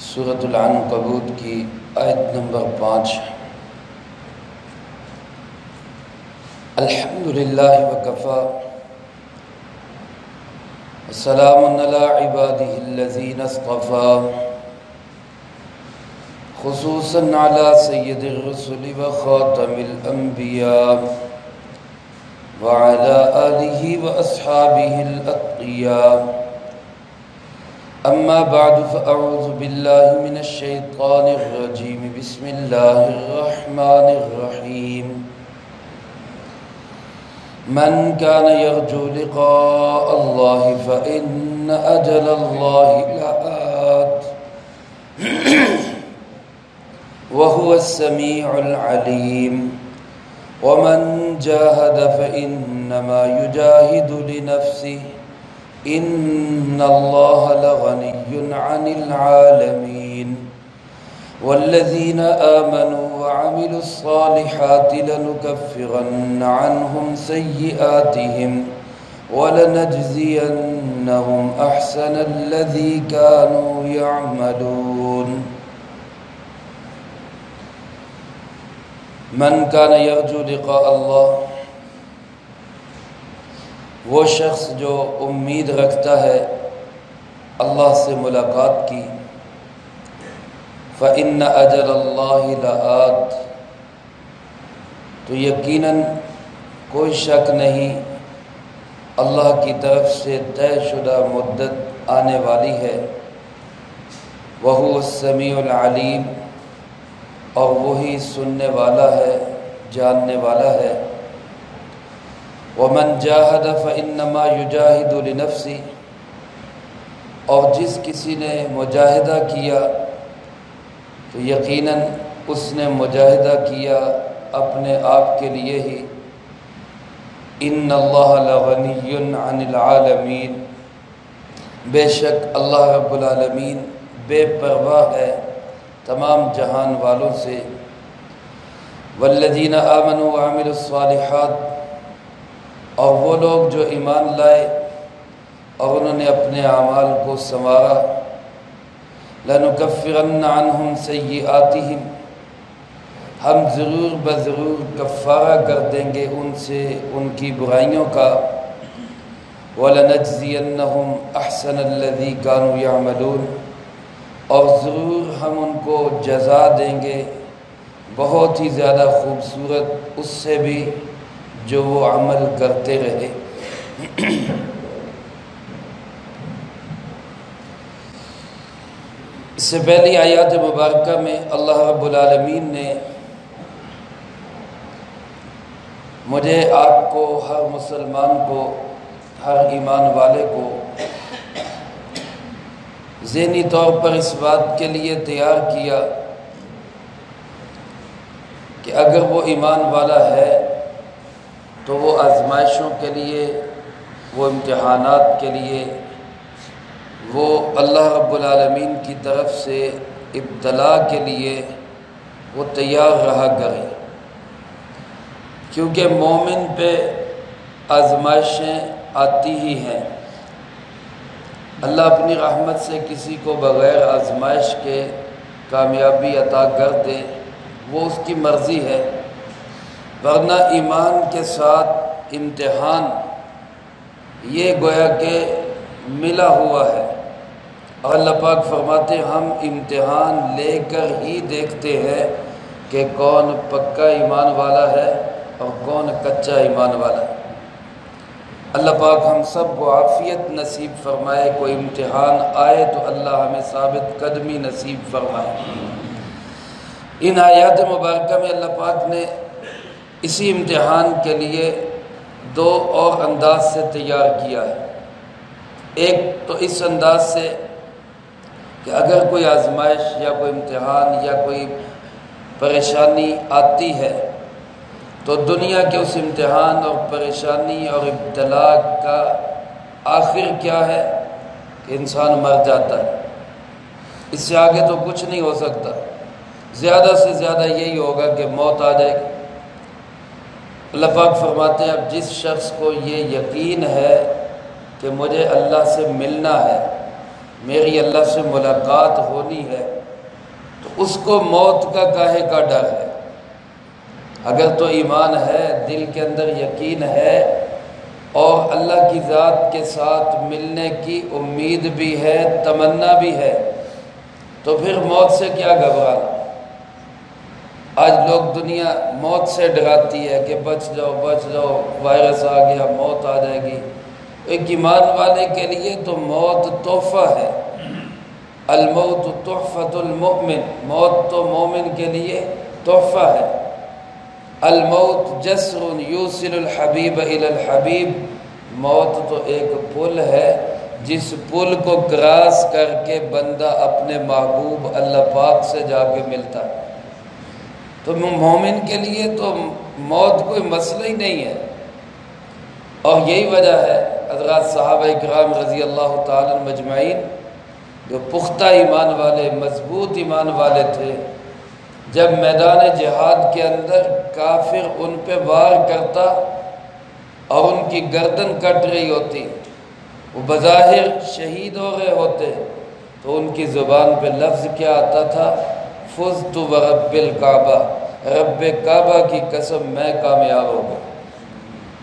سورۃ العنکبوت کی آیت نمبر 5۔ الحمدللہ وکفی وسلام علی عبادہ الذین اصطفی، خصوصاً علی سید الرسل وخاتم الانبیاء وعلی آلہ واصحابہ الاتقیاء۔ اما بعد فاعوذ باللہ من الشیطان الرجیم، بسم اللہ الرحمن الرحیم۔ من كان يرجو لقاء الله فإن أجل الله لآت وهو السميع العليم۔ ومن جاهد فإنما يجاهد لنفسه إن الله لغني عن العالمين۔ والذين آمنوا وعملوا الصالحات لنكفرن عنهم سيئاتهم ولنجزينهم أحسن الذي كانوا يعملون۔ من كان يرجو لقاء الله، وہ شخص جو امید رکھتا ہے اللہ سے ملاقات کی، فَإِنَّ أَجَلَ اللَّهِ لَآتٍ، تو یقیناً کوئی شک نہیں اللہ کی طرف سے طے شدہ مدت آنے والی ہے۔ وَهُوَ السَّمِيعُ الْعَلِيمُ، اور وہی سننے والا ہے، جاننے والا ہے۔ وَمَنْ جَاهَدَ فَإِنَّمَا يُجَاهِدُ لِنَفْسِهِ، اور جس کسی نے مجاہدہ کیا تو یقیناً اس نے مجاہدہ کیا اپنے آپ کے لیے ہی۔ إِنَّ اللَّهَ لَغَنِيٌّ عَنِ الْعَالَمِينَ، بے شک اللہ رب العالمین بے پرواہ ہے تمام جہان والوں سے۔ وَالَّذِينَ آمَنُوا وَعَمِلُوا الصَّالِحَاتِ، اور وہ لوگ جو ایمان لائے اور انہوں نے اپنے اعمال کو سنوارا، لَنُكَفِّرَنَّ عَنْهُمْ سَيِّئَاتِهِمْ، ہم ضرور بضرور کفارہ کر دیں گے ان سے ان کی برائیوں کا۔ وَلَنَجْزِيَنَّهُمْ أَحْسَنَ الَّذِي كَانُوا يَعْمَلُونَ، اور ضرور ہم ان کو جزا دیں گے بہت ہی زیادہ خوبصورت اس سے بھی جو وہ عمل کرتے رہے۔ اس سے پہلی آیات مبارکہ میں اللہ رب العالمین نے مجھے، آپ کو، ہر مسلمان کو، ہر ایمان والے کو ذہنی طور پر اس بات کے لیے تیار کیا کہ اگر وہ ایمان والا ہے تو وہ آزمائشوں کے لیے، وہ امتحانات کے لیے، وہ اللہ رب العالمین کی طرف سے ابتلا کے لیے وہ تیار رہا کرے، کیونکہ مومن پہ آزمائشیں آتی ہی ہیں۔ اللہ اپنی رحمت سے کسی کو بغیر آزمائش کے کامیابی عطا کر دے، وہ اس کی مرضی ہے، ورنہ ایمان کے ساتھ امتحان یہ گویا کہ ملا ہوا ہے۔ اور اللہ پاک فرماتے ہیں ہم امتحان لے کر ہی دیکھتے ہیں کہ کون پکا ایمان والا ہے اور کون کچا ایمان والا ہے۔ اللہ پاک ہم سب کو عافیت نصیب فرمائے، کوئی امتحان آئے تو اللہ ہمیں ثابت قدمی نصیب فرمائے۔ ان آیات مبارکہ میں اللہ پاک نے اسی امتحان کے لیے دو اور انداز سے تیار کیا ہے۔ ایک تو اس انداز سے کہ اگر کوئی آزمائش یا کوئی امتحان یا کوئی پریشانی آتی ہے تو دنیا کے اس امتحان اور پریشانی اور ابتلا کا آخر کیا ہے کہ انسان مر جاتا ہے، اس سے آگے تو کچھ نہیں ہو سکتا، زیادہ سے زیادہ یہی ہوگا کہ موت آ جائے گی۔ اللہ پاک فرماتے ہیں اب جس شخص کو یہ یقین ہے کہ مجھے اللہ سے ملنا ہے، میری اللہ سے ملاقات ہونی ہے، تو اس کو موت کا کاہے کا ڈر ہے؟ اگر تو ایمان ہے، دل کے اندر یقین ہے اور اللہ کی ذات کے ساتھ ملنے کی امید بھی ہے، تمنا بھی ہے، تو پھر موت سے کیا گھبرانا؟ آج لوگ دنیا موت سے ڈراتی ہے کہ بچ جاؤ، وائرس آ گیا، موت آ جائے گی۔ ایک ایمان والے کے لیے تو موت تحفہ ہے۔ الموت تحفۃ المؤمن، موت تو مومن کے لیے تحفہ ہے۔ الموت جسر یوصل الحبیب الی الحبیب، موت تو ایک پل ہے جس پل کو کراس کر کے بندہ اپنے محبوب اللہ پاک سے جا کے ملتا ہے۔ تو مومن کے لیے تو موت کوئی مسئلہ ہی نہیں ہے۔ اور یہی وجہ ہے حضرات صحابہ کرام رضی اللہ تعالی مجمعین جو پختہ ایمان والے، مضبوط ایمان والے تھے، جب میدان جہاد کے اندر کافر ان پہ وار کرتا اور ان کی گردن کٹ رہی ہوتی، وہ بظاہر شہید ہو رہے ہوتے، تو ان کی زبان پہ لفظ کیا آتا تھا؟ فزت ورب الکعبہ، رب کعبہ کی قسم میں کامیاب ہو گیا۔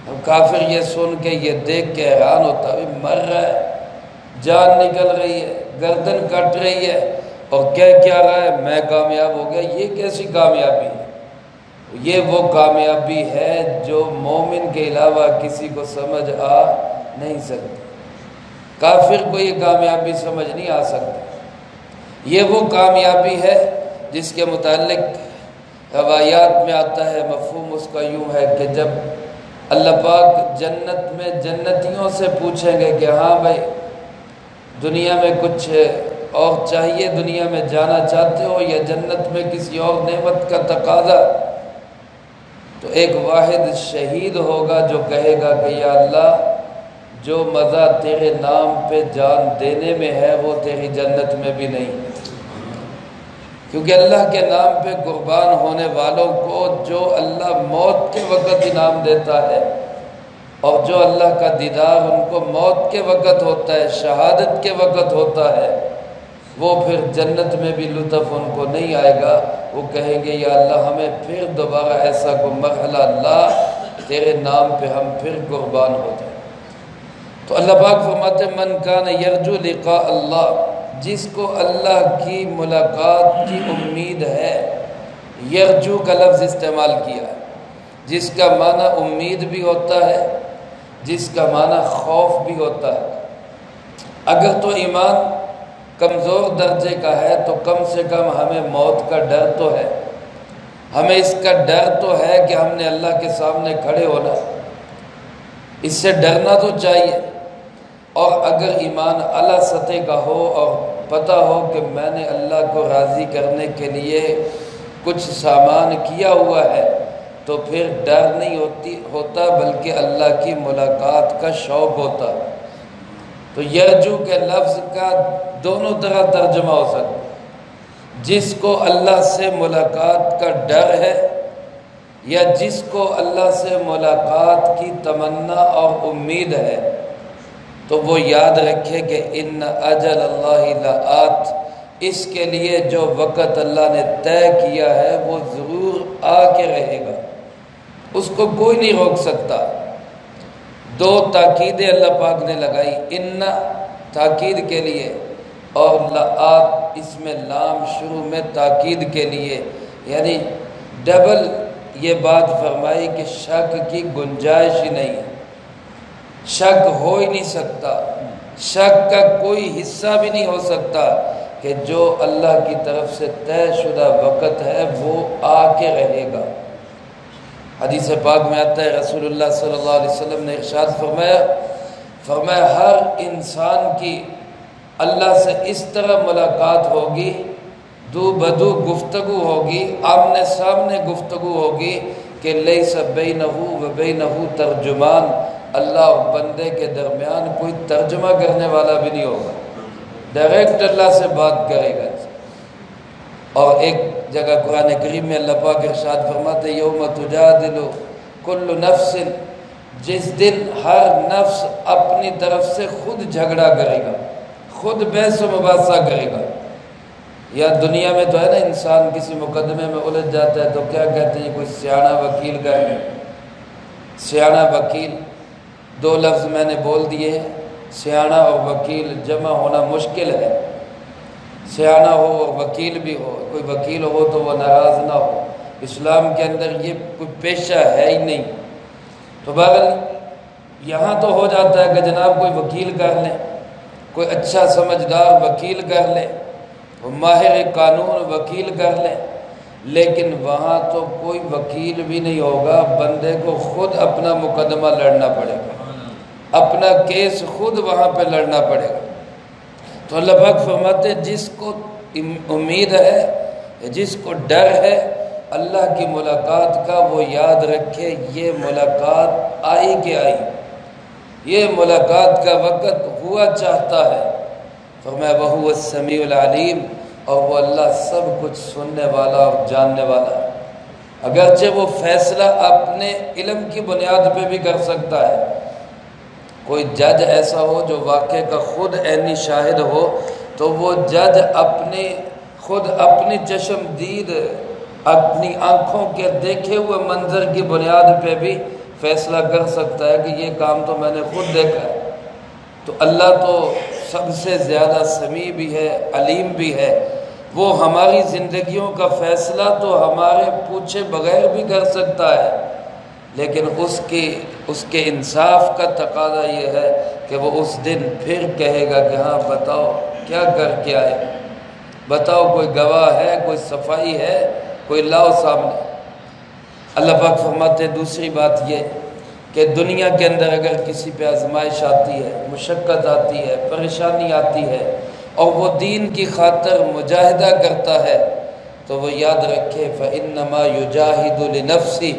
اب کافر یہ سن کے، یہ دیکھ کے حیران ہوتا ہے، مر رہا ہے، جان نکل رہی ہے، گردن کٹ رہی ہے، اور کہہ کیا رہا ہے؟ میں کامیاب ہو گیا۔ یہ کیسی کامیابی ہے؟ یہ وہ کامیابی ہے جو مومن کے علاوہ کسی کو سمجھ آ نہیں سکتی۔ کافر کو یہ کامیابی سمجھ نہیں آ سکتی۔ یہ وہ کامیابی ہے جس کے متعلق روایات میں آتا ہے، مفہوم اس کا یوں ہے کہ جب اللہ پاک جنت میں جنتیوں سے پوچھیں گے کہ ہاں بھائی دنیا میں کچھ اور چاہیے، دنیا میں جانا چاہتے ہو یا جنت میں کسی اور نعمت کا تقاضا، تو ایک واحد شہید ہوگا جو کہے گا کہ یا اللہ جو مزہ تیرے نام پہ جان دینے میں ہے وہ تیری جنت میں بھی نہیں، کیونکہ اللہ کے نام پہ قربان ہونے والوں کو جو اللہ موت کے وقت انعام دیتا ہے، اور جو اللہ کا دیدار ان کو موت کے وقت ہوتا ہے، شہادت کے وقت ہوتا ہے، وہ پھر جنت میں بھی لطف ان کو نہیں آئے گا۔ وہ کہیں گے یا اللہ ہمیں پھر دوبارہ ایسا کوئی مرحلہ اللہ تیرے نام پہ ہم پھر قربان ہو جائیں۔ تو اللہ پاک فرماتے من کان یرجو لقاء اللہ، جس کو اللہ کی ملاقات کی امید ہے، یرجو کا لفظ استعمال کیا ہے، جس کا معنی امید بھی ہوتا ہے، جس کا معنی خوف بھی ہوتا ہے۔ اگر تو ایمان کمزور درجے کا ہے تو کم سے کم ہمیں موت کا ڈر تو ہے، ہمیں اس کا ڈر تو ہے کہ ہم نے اللہ کے سامنے کھڑے ہونا، اس سے ڈرنا تو چاہیے۔ اور اگر ایمان اعلیٰ سطح کا ہو اور پتہ ہو کہ میں نے اللہ کو راضی کرنے کے لیے کچھ سامان کیا ہوا ہے، تو پھر ڈر نہیں ہوتا بلکہ اللہ کی ملاقات کا شوق ہوتا۔ تو یرجو کے لفظ کا دونوں طرح ترجمہ ہو سکتا ہے، جس کو اللہ سے ملاقات کا ڈر ہے یا جس کو اللہ سے ملاقات کی تمنا اور امید ہے، تو وہ یاد رکھے کہ ان اجل اللہ لآت، اس کے لیے جو وقت اللہ نے طے کیا ہے وہ ضرور آ کے رہے گا، اس کو کوئی نہیں روک سکتا۔ دو تاکیدیں اللہ پاک نے لگائی، ان تاکید کے لیے اور لآت اس میں لام شروع میں تاکید کے لیے، یعنی ڈبل یہ بات فرمائی کہ شک کی گنجائش ہی نہیں ہے، شک ہو ہی نہیں سکتا، شک کا کوئی حصہ بھی نہیں ہو سکتا کہ جو اللہ کی طرف سے طے شدہ وقت ہے وہ آ کے رہے گا۔ حدیث پاک میں آتا ہے رسول اللہ صلی اللہ علیہ وسلم نے ارشاد فرمایا ہر انسان کی اللہ سے اس طرح ملاقات ہوگی، دو بدو گفتگو ہوگی، آمنے سامنے گفتگو ہوگی کہ لیس بینہ و بینہ ترجمان، اللہ اور بندے کے درمیان کوئی ترجمہ کرنے والا بھی نہیں ہوگا، ڈائریکٹ اللہ سے بات کرے گا۔ اور ایک جگہ قرآن کریم میں اللہ پاک ارشاد فرماتے یوم تجادل کل نفس، جس دن ہر نفس اپنی طرف سے خود جھگڑا کرے گا، خود بحث و مباحثہ کرے گا۔ یا دنیا میں تو ہے نا، انسان کسی مقدمے میں الجھ جاتا ہے تو کیا کہتے ہیں، کوئی سیاںہ وکیل کا ہے۔ سیاںہ وکیل، دو لفظ میں نے بول دیے ہیں، سیاںہ اور وکیل جمع ہونا مشکل ہے۔ سیاںہ ہو اور وکیل بھی ہو، کوئی وکیل ہو تو وہ ناراض نہ ہو، اسلام کے اندر یہ کوئی پیشہ ہے ہی نہیں۔ تو بہرحال یہاں تو ہو جاتا ہے کہ جناب کوئی وکیل کر لیں، کوئی اچھا سمجھدار وکیل کر لیں، ماہر قانون وکیل کر لیں، لیکن وہاں تو کوئی وکیل بھی نہیں ہوگا، بندے کو خود اپنا مقدمہ لڑنا پڑے گا، اپنا کیس خود وہاں پہ لڑنا پڑے گا۔ تو اللہ پاک فرماتے ہیں جس کو امید ہے، جس کو ڈر ہے اللہ کی ملاقات کا، وہ یاد رکھے یہ ملاقات آئی کہ آئی، یہ ملاقات کا وقت ہوا چاہتا ہے۔ فرمایا وَهُوَ السَّمِيعُ الْعَلِيمُ، اور وہ اللہ سب کچھ سننے والا اور جاننے والا ہے۔ اگرچہ وہ فیصلہ اپنے علم کی بنیاد پہ بھی کر سکتا ہے، کوئی جج ایسا ہو جو واقعے کا خود عینی شاہد ہو تو وہ جج خود اپنی چشم دید، اپنی آنکھوں کے دیکھے ہوئے منظر کی بنیاد پہ بھی فیصلہ کر سکتا ہے کہ یہ کام تو میں نے خود دیکھا ہے۔ تو اللہ تو سب سے زیادہ سمیع بھی ہے، علیم بھی ہے، وہ ہماری زندگیوں کا فیصلہ تو ہمارے پوچھے بغیر بھی کر سکتا ہے، لیکن اس کے انصاف کا تقاضا یہ ہے کہ وہ اس دن پھر کہے گا کہ ہاں بتاؤ کیا کر کے آئے، بتاؤ کوئی گواہ ہے، کوئی صفائی ہے، کوئی لاؤ سامنے۔ اللہ پاک فرماتے ہیں دوسری بات یہ کہ دنیا کے اندر اگر کسی پہ آزمائش آتی ہے، مشقت آتی ہے، پریشانی آتی ہے، اور وہ دین کی خاطر مجاہدہ کرتا ہے تو وہ یاد رکھے فَإِنَّمَا يُجَاهِدُ لِنَفْسِهِ،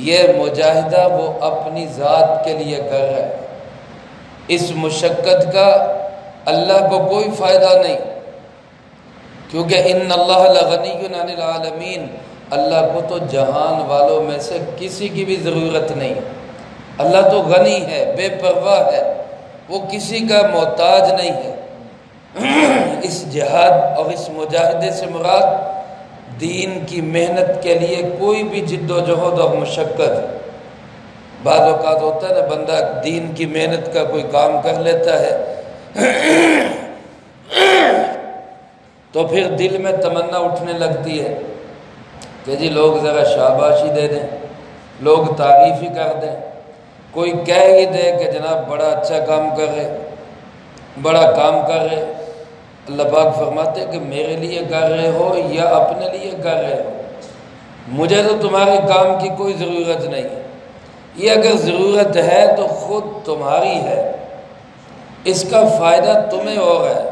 یہ مجاہدہ وہ اپنی ذات کے لیے کر رہا ہے۔ اس مشقت کا اللہ کو کوئی فائدہ نہیں، کیونکہ ان اللہ لغنی عن العالمین، اللہ کو تو جہان والوں میں سے کسی کی بھی ضرورت نہیں۔ اللہ تو غنی ہے، بے پرواہ ہے، وہ کسی کا محتاج نہیں ہے۔ اس جہاد اور اس مجاہدے سے مراد دین کی محنت کے لیے کوئی بھی جد و جہد اور مشقت۔ بعض اوقات ہوتا ہے نا، بندہ دین کی محنت کا کوئی کام کر لیتا ہے تو پھر دل میں تمنا اٹھنے لگتی ہے کہ جی لوگ ذرا شاباشی دے دیں، لوگ تعریف ہی کر دیں، کوئی کہہ ہی دے کہ جناب بڑا اچھا کام کر رہے، بڑا کام کر رہے۔ اللہ پاک فرماتے کہ میرے لیے کر رہے ہو یا اپنے لیے کر رہے ہو، مجھے تو تمہارے کام کی کوئی ضرورت نہیں ہے، یہ اگر ضرورت ہے تو خود تمہاری ہے، اس کا فائدہ تمہیں ہو رہا ہے۔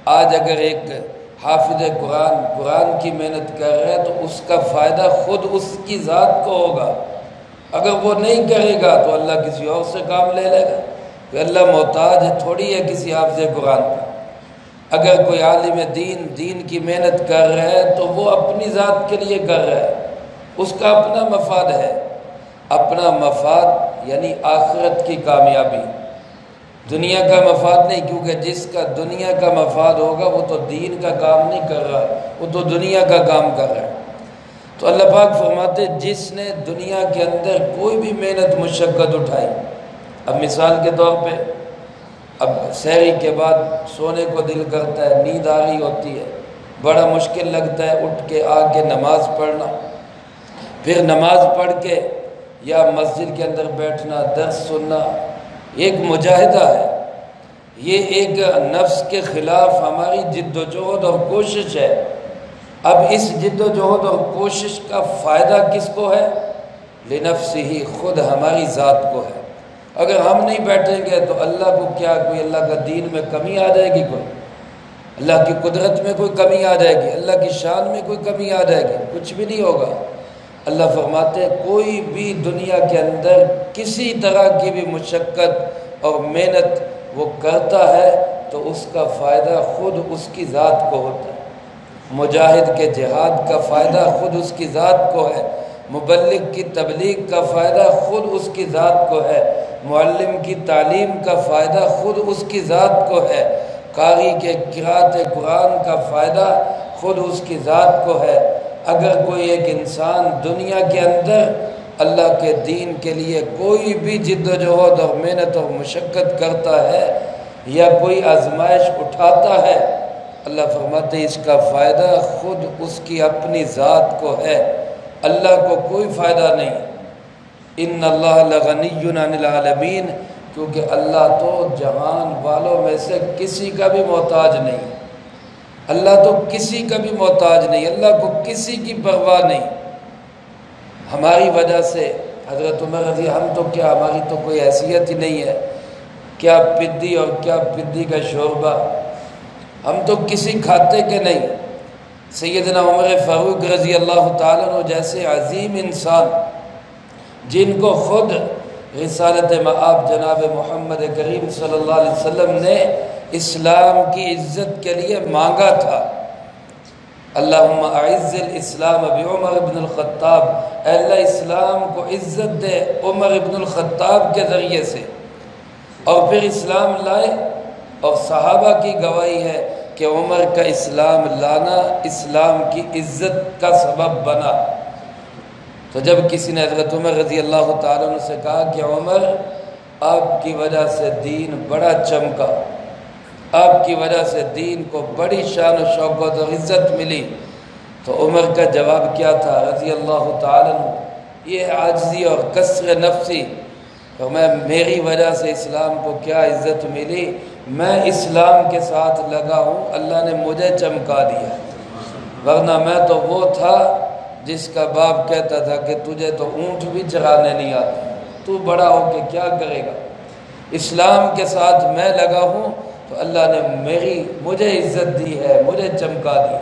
آج اگر ایک حافظ قرآن کی محنت کر رہے ہیں تو اس کا فائدہ خود اس کی ذات کو ہوگا۔ اگر وہ نہیں کرے گا تو اللہ کسی اور سے کام لے لے گا، کہ اللہ محتاج تھوڑی ہے کسی حافظ قرآن کا۔ اگر کوئی عالم دین کی محنت کر رہا ہے تو وہ اپنی ذات کے لیے کر رہا ہے، اس کا اپنا مفاد ہے، اپنا مفاد یعنی آخرت کی کامیابی، دنیا کا مفاد نہیں، کیونکہ جس کا دنیا کا مفاد ہوگا وہ تو دین کا کام نہیں کر رہا، وہ تو دنیا کا کام کر رہا ہے۔ تو اللہ پاک فرماتے جس نے دنیا کے اندر کوئی بھی محنت مشقت اٹھائی، اب مثال کے طور پہ اب سحری کے بعد سونے کو دل کرتا ہے، نیند آ رہی ہوتی ہے، بڑا مشکل لگتا ہے اٹھ کے آ کے نماز پڑھنا، پھر نماز پڑھ کے یا مسجد کے اندر بیٹھنا، درس سننا، ایک مجاہدہ ہے، یہ ایک نفس کے خلاف ہماری جد و جہد اور کوشش ہے۔ اب اس جد و جہد اور کوشش کا فائدہ کس کو ہے؟ لنفسہ، خود ہماری ذات کو ہے۔ اگر ہم نہیں بیٹھیں گے تو اللہ کو کیا، کوئی اللہ کا دین میں کمی آ جائے گی، کوئی اللہ کی قدرت میں کوئی کمی آ جائے گی، اللہ کی شان میں کوئی کمی آ جائے گی؟ کچھ بھی نہیں ہوگا۔ اللہ فرماتے ہیں کوئی بھی دنیا کے اندر کسی طرح کی بھی مشقت اور محنت وہ کرتا ہے تو اس کا فائدہ خود اس کی ذات کو ہوتا ہے۔ مجاہد کے جہاد کا فائدہ خود اس کی ذات کو ہے، مبلغ کی تبلیغ کا فائدہ خود اس کی ذات کو ہے، معلم کی تعلیم کا فائدہ خود اس کی ذات کو ہے، قاری کے قرأت قرآن کا فائدہ خود اس کی ذات کو ہے۔ اگر کوئی ایک انسان دنیا کے اندر اللہ کے دین کے لیے کوئی بھی جد و جہد اور محنت اور مشقت کرتا ہے یا کوئی آزمائش اٹھاتا ہے، اللہ فرماتے ہیں اس کا فائدہ خود اس کی اپنی ذات کو ہے، اللہ کو کوئی فائدہ نہیں۔ ان اللہ لغنی عن العالمین، کیونکہ اللہ تو جہان والوں میں سے کسی کا بھی محتاج نہیں، اللہ تو کسی کا بھی محتاج نہیں، اللہ کو کسی کی پرواہ نہیں۔ ہماری وجہ سے حضرت عمر رضی ہم تو کیا، ہماری تو کوئی حیثیت ہی نہیں ہے، کیا پدی اور کیا پدی کا شوربہ، ہم تو کسی کھاتے کے نہیں۔ سیدنا عمر فاروق رضی اللہ تعالیٰ عنہ جیسے عظیم انسان، جن کو خود رسالت مآب جناب محمد کریم صلی اللہ علیہ وسلم نے اسلام کی عزت کے لیے مانگا تھا، اللہم اعز الاسلام بعمر بن الخطاب، اے اللہ اسلام کو عزت دے عمر بن الخطاب کے ذریعے سے، اور پھر اسلام لائے، اور صحابہ کی گواہی ہے کہ عمر کا اسلام لانا اسلام کی عزت کا سبب بنا۔ تو جب کسی نے حضرت عمر رضی اللہ تعالیٰ عنہ سے کہا کہ عمر آپ کی وجہ سے دین بڑا چمکا، آپ کی وجہ سے دین کو بڑی شان و شوکت اور عزت ملی، تو عمر کا جواب کیا تھا رضی اللہ تعالیٰ عنہ؟ یہ عاجزی اور کسر نفسی، تو میری وجہ سے اسلام کو کیا عزت ملی، میں اسلام کے ساتھ لگا ہوں، اللہ نے مجھے چمکا دیا، ورنہ میں تو وہ تھا جس کا باپ کہتا تھا کہ تجھے تو اونٹ بھی چرانے نہیں آتا، تو بڑا ہو کے کیا کرے گا، اسلام کے ساتھ میں لگا ہوں تو اللہ نے مجھے عزت دی ہے، مجھے چمکا دیا۔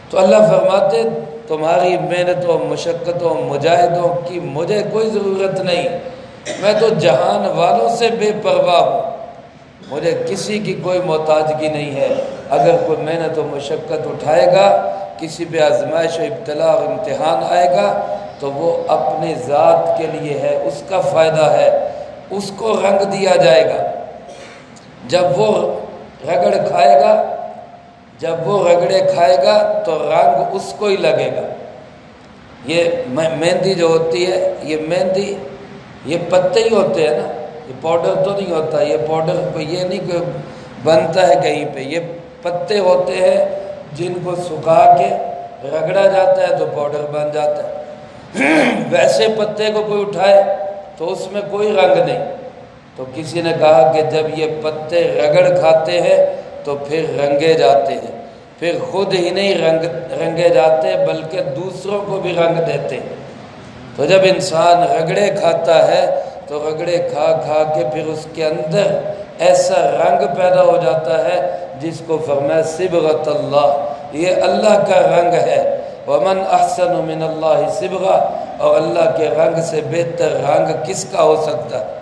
تو اللہ فرماتے تمہاری محنتوں مشقتوں مجاہدوں کی مجھے کوئی ضرورت نہیں، میں تو جہان والوں سے بے پرواہ ہوں، مجھے کسی کی کوئی محتاجگی نہیں ہے۔ اگر کوئی محنت و مشقت اٹھائے گا، کسی پہ آزمائش و ابتلا اور امتحان آئے گا، تو وہ اپنی ذات کے لیے ہے، اس کا فائدہ ہے، اس کو رنگ دیا جائے گا۔ جب وہ رگڑ کھائے گا، جب وہ رگڑے کھائے گا تو رنگ اس کو ہی لگے گا۔ یہ مہندی جو ہوتی ہے، یہ مہندی یہ پتے ہی ہوتے ہیں نا، یہ پاؤڈر تو نہیں ہوتا، یہ پاؤڈر کو یہ نہیں کہ بنتا ہے کہیں پہ، یہ پتے ہوتے ہیں جن کو سکھا کے رگڑا جاتا ہے تو پاؤڈر بن جاتا ہے۔ ویسے پتے کو کوئی اٹھائے تو اس میں کوئی رنگ نہیں۔ تو کسی نے کہا کہ جب یہ پتے رگڑ کھاتے ہیں تو پھر رنگے جاتے ہیں، پھر خود ہی نہیں رنگے جاتے بلکہ دوسروں کو بھی رنگ دیتے ہیں۔ تو جب انسان رگڑے کھاتا ہے تو رگڑے کھا کھا کے پھر اس کے اندر ایسا رنگ پیدا ہو جاتا ہے جس کو فرمایا صبغۃ اللہ، یہ اللہ کا رنگ ہے۔ ومن احسن من اللہ صبغہ، اور اللہ کے رنگ سے بہتر رنگ کس کا ہو سکتا ہے؟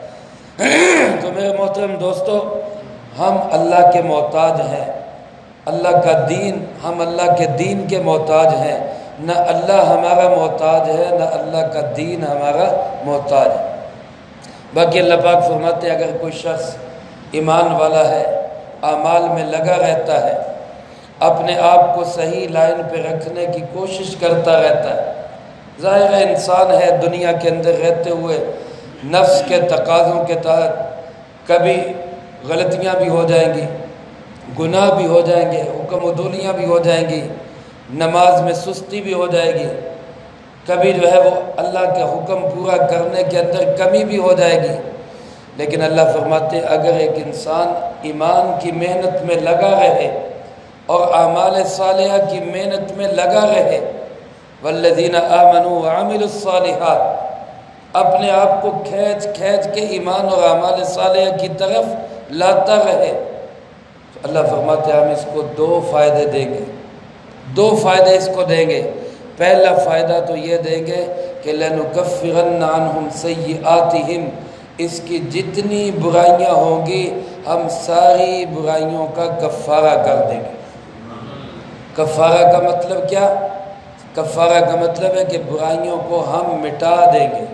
تو میرے محترم دوستو، ہم اللہ کے محتاج ہیں، اللہ کا دین، ہم اللہ کے دین کے محتاج ہیں، نہ اللہ ہمارا محتاج ہے نہ اللہ کا دین ہمارا محتاج ہے۔ باقی اللہ پاک فرماتے ہیں اگر کوئی شخص ایمان والا ہے، اعمال میں لگا رہتا ہے، اپنے آپ کو صحیح لائن پہ رکھنے کی کوشش کرتا رہتا ہے، ظاہر ہے انسان ہے، دنیا کے اندر رہتے ہوئے نفس کے تقاضوں کے تحت کبھی غلطیاں بھی ہو جائیں گی، گناہ بھی ہو جائیں گے، حکم عدولیاں بھی ہو جائیں گی، نماز میں سستی بھی ہو جائے گی، کبھی جو ہے وہ اللہ کے حکم پورا کرنے کے اندر کمی بھی ہو جائے گی، لیکن اللہ فرماتے ہیں اگر ایک انسان ایمان کی محنت میں لگا رہے اور اعمال صالحہ کی محنت میں لگا رہے، والذین آمنوا وعملوا الصالحات، اپنے آپ کو کھینچ کے ایمان اور اعمال صالحہ کی طرف لاتا رہے، تو اللہ فرماتے ہیں ہم اس کو دو فائدے دیں گے، دو فائدے اس کو دیں گے۔ پہلا فائدہ تو یہ دیں گے کہ لَنُكَفِّرَنَّ عَنْهُمْ سَيِّئَاتِهِمْ، اس کی جتنی برائیاں ہوں گی ہم ساری برائیوں کا کفارہ کر دیں گے۔ کفارہ کا مطلب کیا؟ کفارہ کا مطلب ہے کہ برائیوں کو ہم مٹا دیں گے،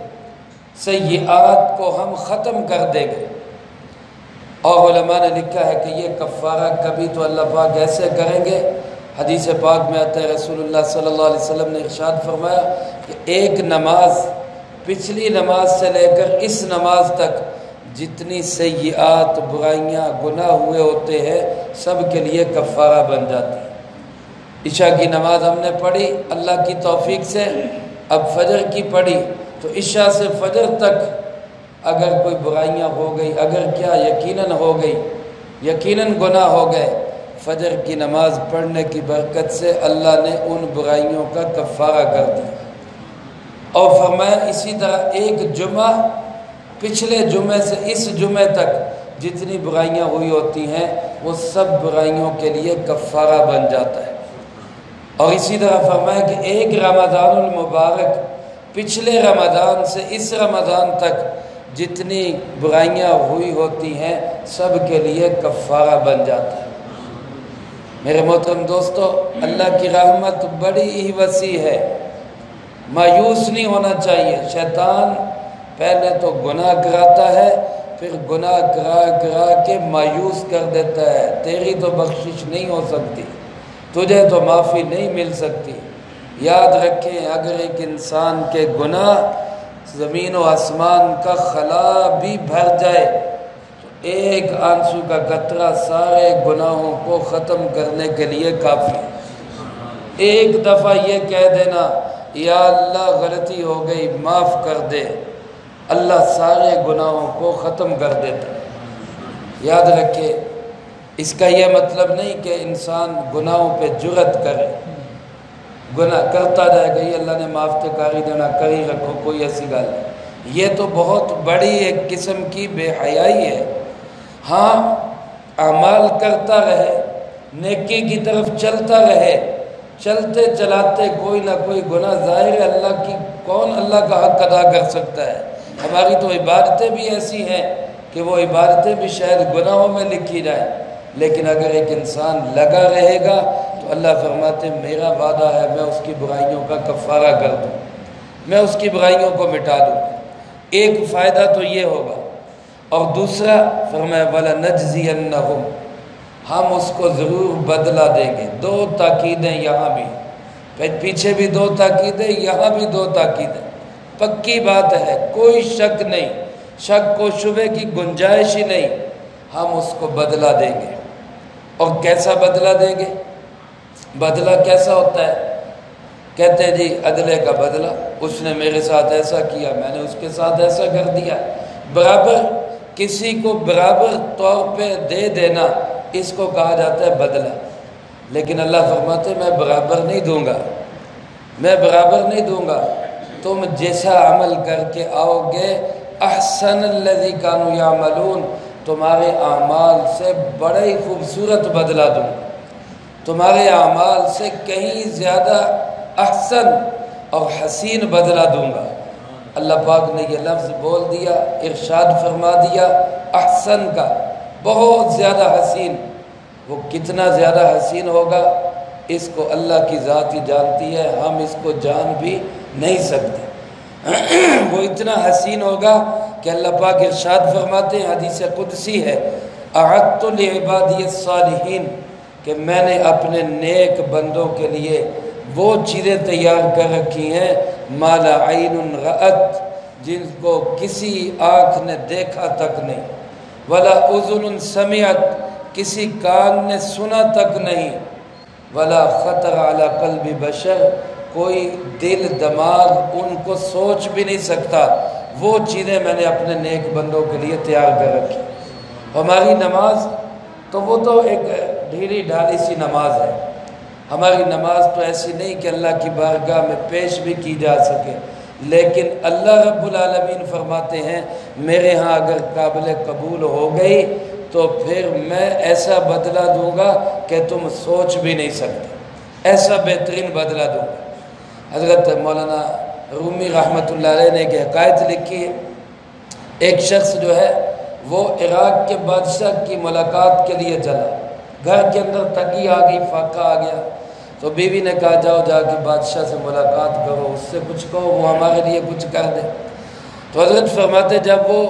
سیئات کو ہم ختم کر دیں گے۔ اور علماء نے لکھا ہے کہ یہ کفارہ کبھی تو اللہ پاک ایسے کریں گے، حدیث پاک میں آتا ہے رسول اللہ صلی اللہ علیہ وسلم نے ارشاد فرمایا کہ ایک نماز پچھلی نماز سے لے کر اس نماز تک جتنی سیئات، برائیاں، گناہ ہوئے ہوتے ہیں سب کے لیے کفارہ بن جاتی ہے۔ عشاء کی نماز ہم نے پڑھی اللہ کی توفیق سے، اب فجر کی پڑھی تو عشاء سے فجر تک اگر کوئی برائیاں ہو گئی، اگر کیا یقیناً ہو گئی، یقیناً گناہ ہو گئے، فجر کی نماز پڑھنے کی برکت سے اللہ نے ان برائیوں کا کفارہ کر دیا۔ اور فرمایا اسی طرح ایک جمعہ پچھلے جمعے سے اس جمعے تک جتنی برائیاں ہوئی ہوتی ہیں وہ سب برائیوں کے لیے کفارہ بن جاتا ہے۔ اور اسی طرح فرمایا کہ ایک رمضان المبارک پچھلے رمضان سے اس رمضان تک جتنی برائیاں ہوئی ہوتی ہیں سب کے لیے کفارہ بن جاتا ہے۔ میرے محترم دوستو، اللہ کی رحمت بڑی ہی وسیع ہے، مایوس نہیں ہونا چاہیے۔ شیطان پہلے تو گناہ کراتا ہے، پھر گناہ کرا کے مایوس کر دیتا ہے، تیری تو بخشش نہیں ہو سکتی، تجھے تو معافی نہیں مل سکتی۔ یاد رکھیں اگر ایک انسان کے گناہ زمین و آسمان کا خلا بھی بھر جائے تو ایک آنسو کا قطرہ سارے گناہوں کو ختم کرنے کے لیے کافی ہے۔ ایک دفعہ یہ کہہ دینا یا اللہ غلطی ہو گئی معاف کر دے، اللہ سارے گناہوں کو ختم کر دیتا ہے۔ یاد رکھے اس کا یہ مطلب نہیں کہ انسان گناہوں پہ جرأت کرے، گناہ کرتا جائے گا یہ اللہ نے معاف تو کاری دینا کر ہی رکھو، کوئی ایسی گل نہیں۔ یہ تو بہت بڑی ایک قسم کی بے حیائی ہے۔ ہاں اعمال کرتا رہے، نیکی کی طرف چلتا رہے، چلتے چلاتے کوئی نہ کوئی گناہ، ظاہر ہے اللہ کی کون اللہ کا حق ادا کر سکتا ہے۔ ہماری تو عبادتیں بھی ایسی ہیں کہ وہ عبادتیں بھی شاید گناہوں میں لکھی جائیں، لیکن اگر ایک انسان لگا رہے گا تو اللہ فرماتے میرا وعدہ ہے میں اس کی برائیوں کا کفارہ کر دوں، میں اس کی برائیوں کو مٹا دوں۔ ایک فائدہ تو یہ ہوگا، اور دوسرا فرمایا وَلَنَجْزِيَنَّهُمْ، ہم اس کو ضرور بدلہ دیں گے۔ دو تاکیدیں یہاں بھی، پیچھے بھی دو تاکیدیں، یہاں بھی دو تاکیدیں، پکی بات ہے، کوئی شک نہیں، شک و شبہ کی گنجائش ہی نہیں، ہم اس کو بدلہ دیں گے۔ اور کیسا بدلہ دیں گے؟ بدلہ کیسا ہوتا ہے؟ کہتے ہیں جی عدلے کا بدلہ، اس نے میرے ساتھ ایسا کیا، میں نے اس کے ساتھ ایسا کر دیا۔ برابر کسی کو برابر طور پہ دے دینا اس کو کہا جاتا ہے بدلہ۔ لیکن اللہ فرماتے میں برابر نہیں دوں گا، میں برابر نہیں دوں گا، تم جیسا عمل کر کے آؤ گے احسن الذی کانوا یعملون، تمہارے اعمال سے بڑا ہی خوبصورت بدلہ دوں، تمہارے اعمال سے کہیں زیادہ احسن اور حسین بدلہ دوں گا۔ اللہ پاک نے یہ لفظ بول دیا، ارشاد فرما دیا احسن کا، بہت زیادہ حسین۔ وہ کتنا زیادہ حسین ہوگا اس کو اللہ کی ذات ہی جانتی ہے، ہم اس کو جان بھی نہیں سکتے۔ وہ اتنا حسین ہوگا کہ اللہ پاک ارشاد فرماتے ہیں، حدیث قدسی ہے، اعدت لعبادی الصالحین، کہ میں نے اپنے نیک بندوں کے لیے وہ چیزیں تیار کر رکھی ہیں ما لا عین رأت، جن کو کسی آنکھ نے دیکھا تک نہیں، ولا اذن سمعت، کسی کان نے سنا تک نہیں، ولا خطر علی قلب بشر، کوئی دل دماغ ان کو سوچ بھی نہیں سکتا، وہ چیزیں میں نے اپنے نیک بندوں کے لیے تیار کر رکھی۔ ہماری نماز تو وہ تو ایک ڈھیلی ڈھالی سی نماز ہے، ہماری نماز تو ایسی نہیں کہ اللہ کی بارگاہ میں پیش بھی کی جا سکے، لیکن اللہ رب العالمین فرماتے ہیں میرے ہاں اگر قابل قبول ہو گئی تو پھر میں ایسا بدلہ دوں گا کہ تم سوچ بھی نہیں سکتے، ایسا بہترین بدلہ دوں گا۔ حضرت مولانا رومی رحمۃ اللہ علیہ نے ایک حکایت لکھی ہے، ایک شخص جو ہے وہ عراق کے بادشاہ کی ملاقات کے لیے چلا، گھر کے اندر تنگی آ گئی، فاقہ آ گیا، تو بیوی نے کہا جاؤ جا کے بادشاہ سے ملاقات کرو، اس سے کچھ کہو وہ ہمارے لیے کچھ کر دے۔ تو حضرت فرماتے جب وہ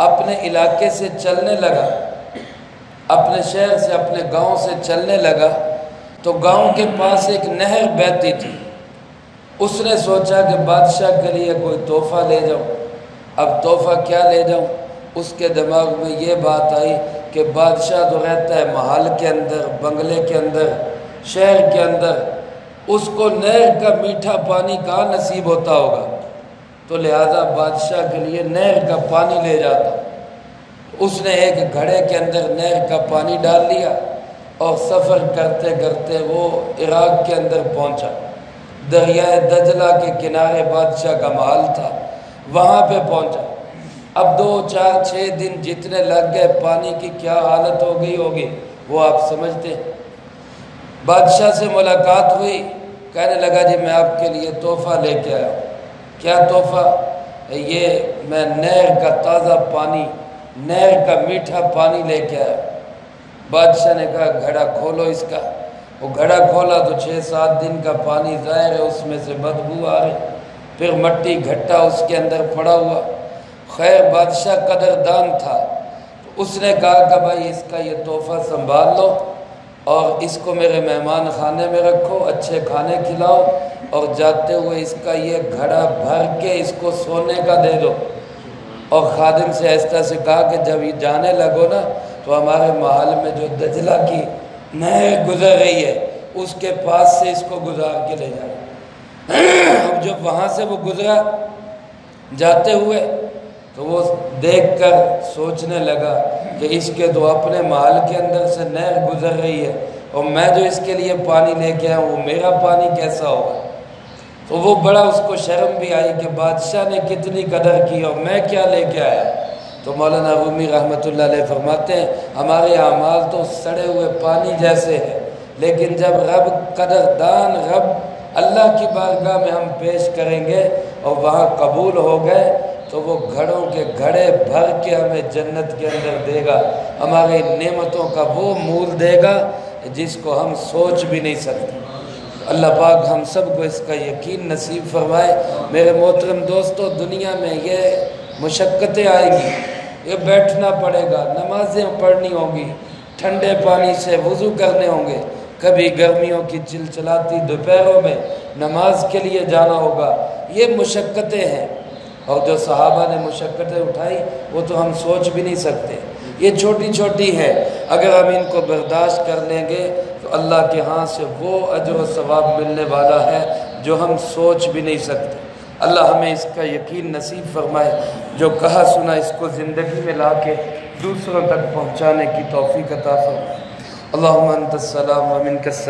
اپنے علاقے سے چلنے لگا اپنے شہر سے اپنے گاؤں سے چلنے لگا تو گاؤں کے پاس ایک نہر بہتی تھی۔ اس نے سوچا کہ بادشاہ کے لیے کوئی تحفہ لے جاؤں۔ اب تحفہ کیا لے جاؤں؟ اس کے دماغ میں یہ بات آئی کہ بادشاہ تو رہتا ہے محل کے اندر، بنگلے کے اندر، شہر کے اندر، اس کو نہر کا میٹھا پانی کہاں نصیب ہوتا ہوگا، تو لہذا بادشاہ کے لیے نہر کا پانی لے جاتا۔ اس نے ایک گھڑے کے اندر نہر کا پانی ڈال لیا اور سفر کرتے کرتے وہ عراق کے اندر پہنچا۔ دریائے دجلہ کے کنارے بادشاہ کا محل تھا، وہاں پہ پہنچا۔ اب 2 4 6 دن جتنے لگ گئے، پانی کی کیا حالت ہو گئی ہوگی وہ آپ سمجھتے ہیں۔ بادشاہ سے ملاقات ہوئی، کہنے لگا جی میں آپ کے لیے تحفہ لے کے آیا ہوں۔ کیا تحفہ؟ یہ میں نہر کا تازہ پانی، نہر کا میٹھا پانی لے کے آیا۔ بادشاہ نے کہا گھڑا کھولو اس کا۔ وہ گھڑا کھولا تو 6 7 دن کا پانی ظاہر ہے اس میں سے بدبو آ رہی، پھر مٹی گھٹا اس کے اندر پڑا ہوا۔ خیر بادشاہ قدردان تھا، اس نے کہا کہ بھائی اس کا یہ تحفہ سنبھال لو اور اس کو میرے مہمان خانے میں رکھو، اچھے کھانے کھلاؤ، اور جاتے ہوئے اس کا یہ گھڑا بھر کے اس کو سونے کا دے دو۔ اور خادم سے ایسا سے کہا کہ جب یہ جانے لگو نا تو ہمارے محل میں جو دجلہ کی نہر گزر رہی ہے اس کے پاس سے اس کو گزار کے لے جانا۔ اب جب وہاں سے وہ گزرا جاتے ہوئے تو وہ دیکھ کر سوچنے لگا کہ اس کے تو اپنے محل کے اندر سے نہر گزر رہی ہے اور میں جو اس کے لیے پانی لے کے آیا ہوں وہ میرا پانی کیسا ہوگا۔ تو وہ بڑا اس کو شرم بھی آئی کہ بادشاہ نے کتنی قدر کی اور میں کیا لے کے آیا۔ تو مولانا رومی رحمۃ اللہ علیہ فرماتے ہیں ہمارے اعمال تو سڑے ہوئے پانی جیسے ہیں، لیکن جب رب قدردان رب اللہ کی بارگاہ میں ہم پیش کریں گے اور وہاں قبول ہو گئے تو وہ گھڑوں کے گھڑے بھر کے ہمیں جنت کے اندر دے گا، ہمارے نعمتوں کا وہ مول دے گا جس کو ہم سوچ بھی نہیں سکتے۔ اللہ پاک ہم سب کو اس کا یقین نصیب فرمائے۔ میرے محترم دوستو، دنیا میں یہ مشقتیں آئیں گی، یہ بیٹھنا پڑے گا، نمازیں پڑھنی ہوں گی، ٹھنڈے پانی سے وضو کرنے ہوں گے، کبھی گرمیوں کی چلچلاتی دوپہروں میں نماز کے لیے جانا ہوگا، یہ مشقتیں ہیں۔ اور جو صحابہ نے مشقتیں اٹھائی وہ تو ہم سوچ بھی نہیں سکتے، یہ چھوٹی چھوٹی ہے، اگر ہم ان کو برداشت کر لیں گے تو اللہ کے ہاں سے وہ اجر و ثواب ملنے والا ہے جو ہم سوچ بھی نہیں سکتے۔ اللہ ہمیں اس کا یقین نصیب فرمائے، جو کہا سنا اس کو زندگی میں لا کے دوسروں تک پہنچانے کی توفیق عطا فرمائے۔ اللہم انت السلام و منک السلام۔